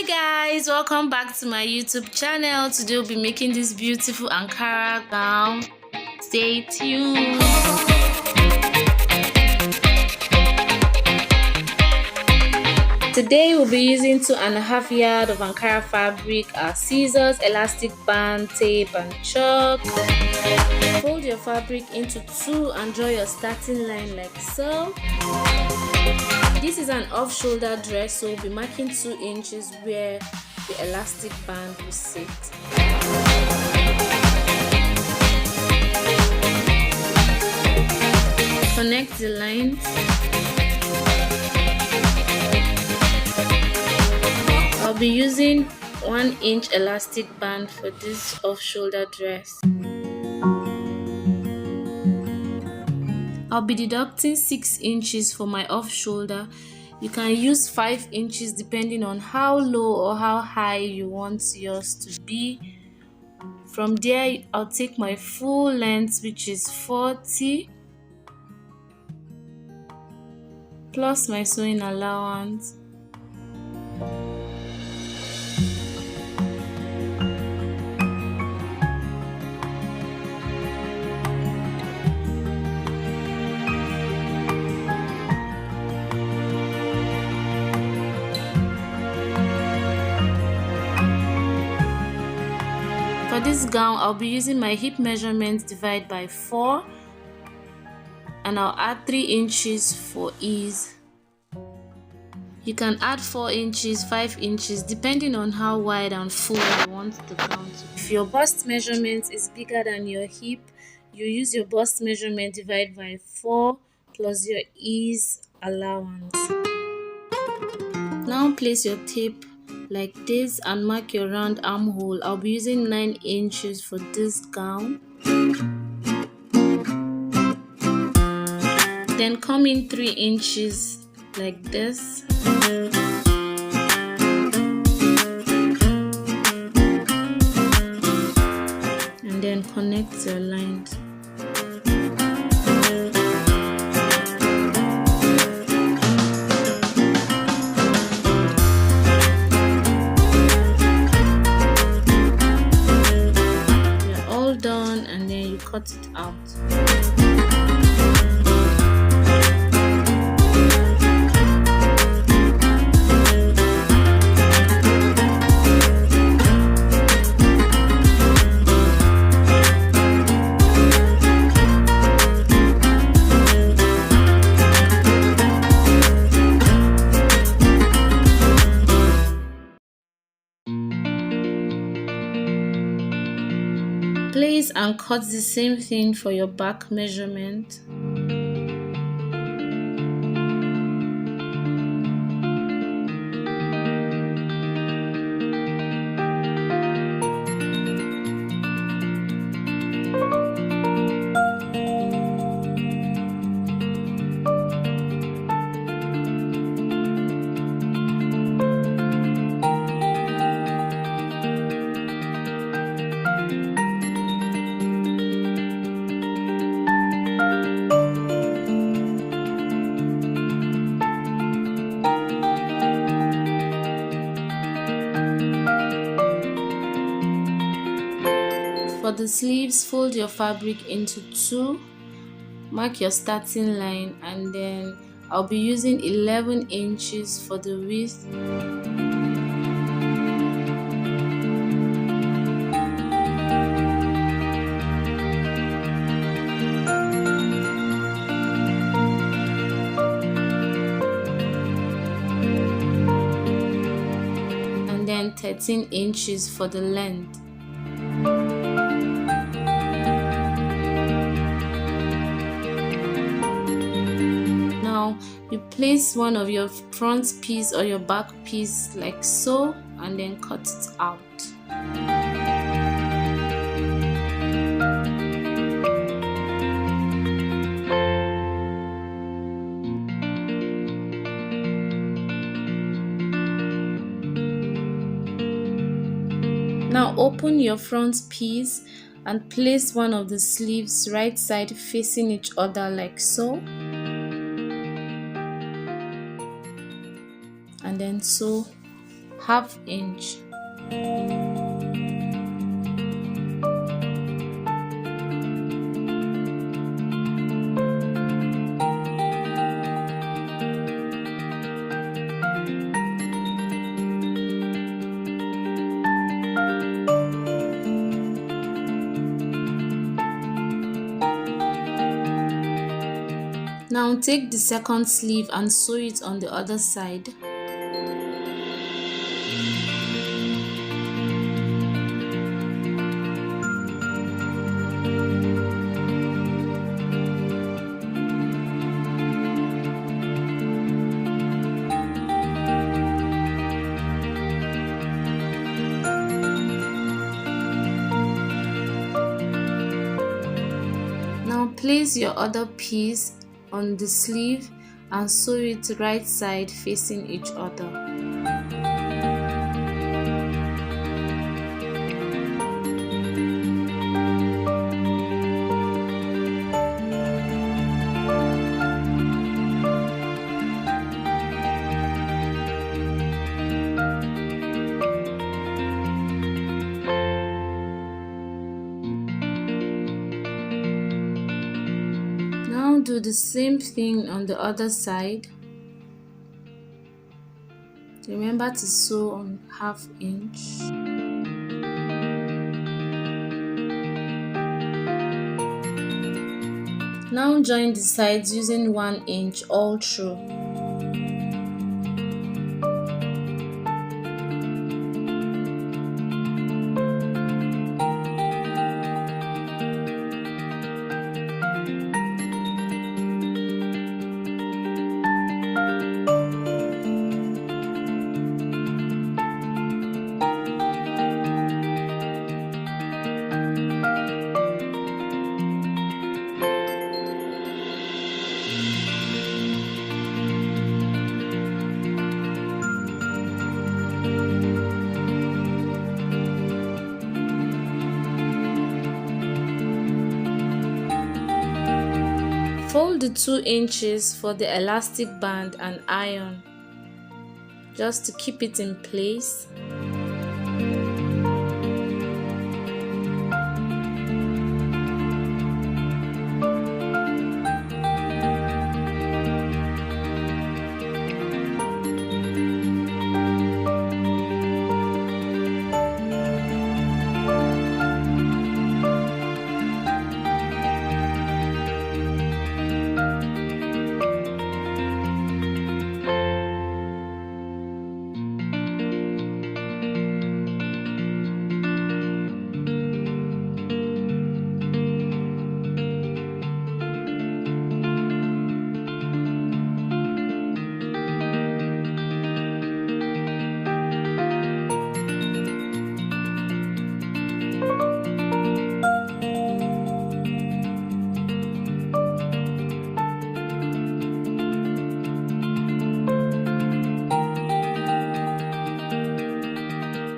Hi guys, welcome back to my YouTube channel. Today we'll be making this beautiful Ankara gown. Stay tuned. Today we'll be using 2.5 yards of Ankara fabric, our scissors, elastic band, tape and chalk. Fold your fabric into two and draw your starting line like so. This is an off-shoulder dress, so we'll be marking 2 inches where the elastic band will sit. Connect the lines. I'll be using 1 inch elastic band for this off-shoulder dress. I'll be deducting 6 inches for my off shoulder. You can use 5 inches depending on how low or how high you want yours to be. From there, I'll take my full length, which is 40, plus my sewing allowance. For this gown, I'll be using my hip measurements divided by 4 and I'll add 3 inches for ease. You can add 4 inches, 5 inches depending on how wide and full you want the gown to be. If your bust measurement is bigger than your hip, you use your bust measurement divided by 4 plus your ease allowance. Now place your tape like this and mark your round armhole. I'll be using 9 inches for this gown. Then come in 3 inches like this. And then connect your lines. Done, and then you cut it out. Place and cut the same thing for your back measurement. For the sleeves, fold your fabric into 2, mark your starting line, and then I'll be using 11 inches for the width. And then 13 inches for the length. You place one of your front piece or your back piece like so and then cut it out. Now open your front piece and place one of the sleeves right side facing each other like so. And then sew half inch. Now take the second sleeve and sew it on the other side. Now place your other piece on the sleeve and sew it right side facing each other. Now do the same thing on the other side. Remember to sew on half inch. Now join the sides using 1 inch all through. Fold the 2 inches for the elastic band and iron, just to keep it in place.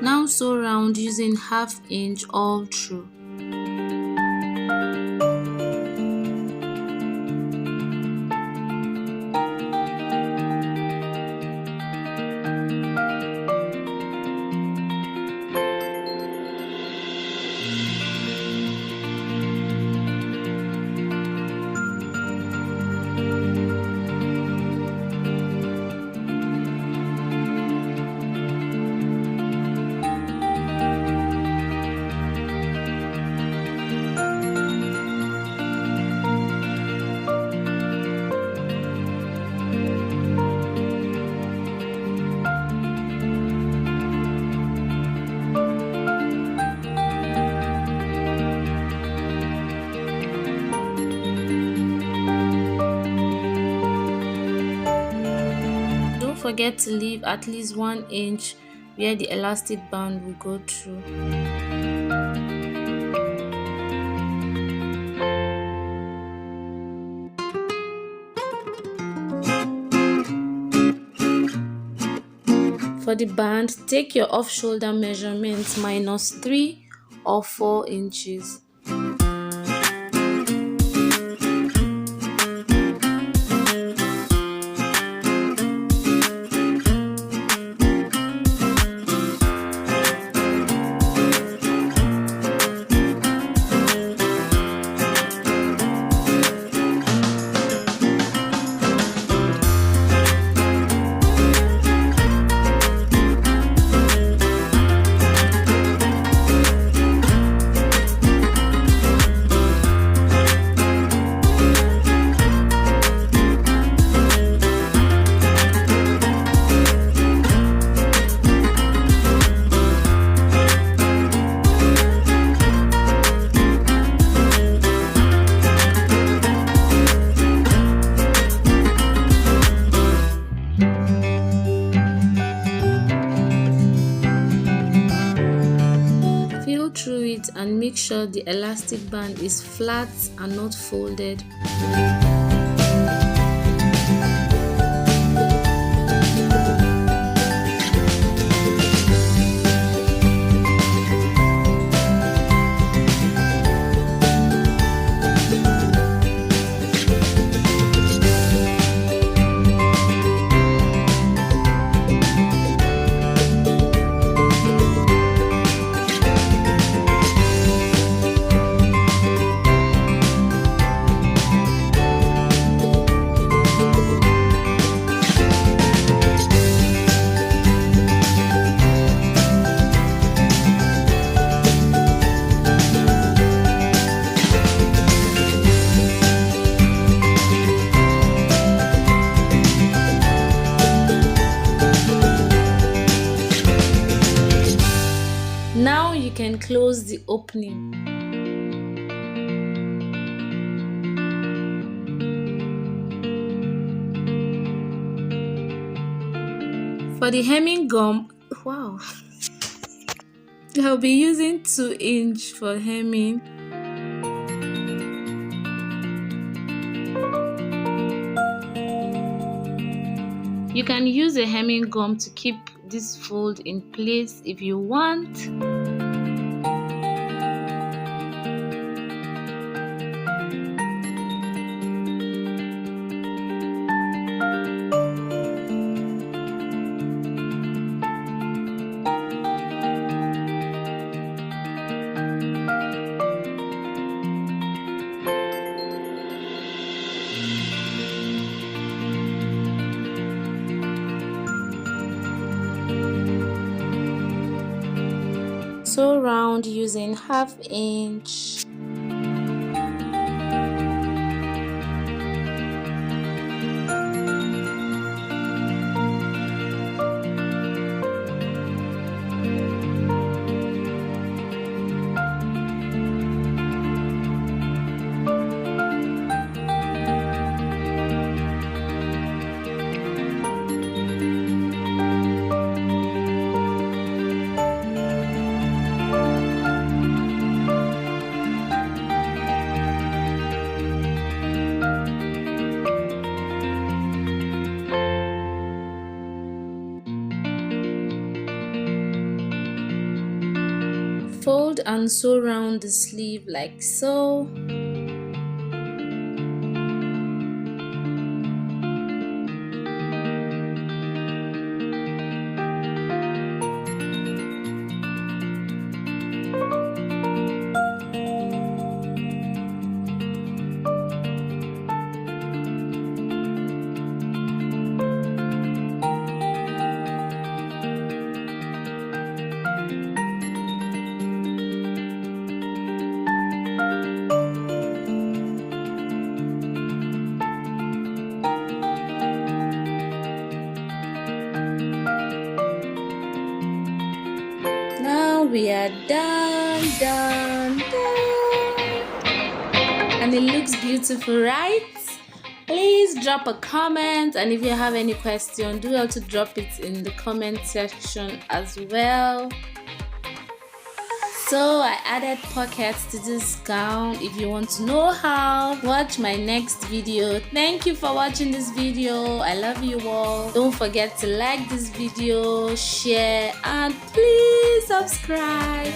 Now sew round using half inch all through. Forget to leave at least 1 inch where the elastic band will go through. For the band, take your off-shoulder measurements minus 3 or 4 inches. it and make sure the elastic band is flat and not folded. Now you can close the opening. For the hemming gum, wow, I'll be using 2" for hemming. You can use a hemming gum to keep this fold in place if you want. Sew round using 1/2 inch. Fold and sew round the sleeve like so. We are done, and it looks beautiful, right? Please drop a comment, and if you have any question, do well to drop it in the comment section as well. So I added pockets to this gown. If you want to know how, watch my next video. Thank you for watching this video. I love you all. Don't forget to like this video, share, and please subscribe.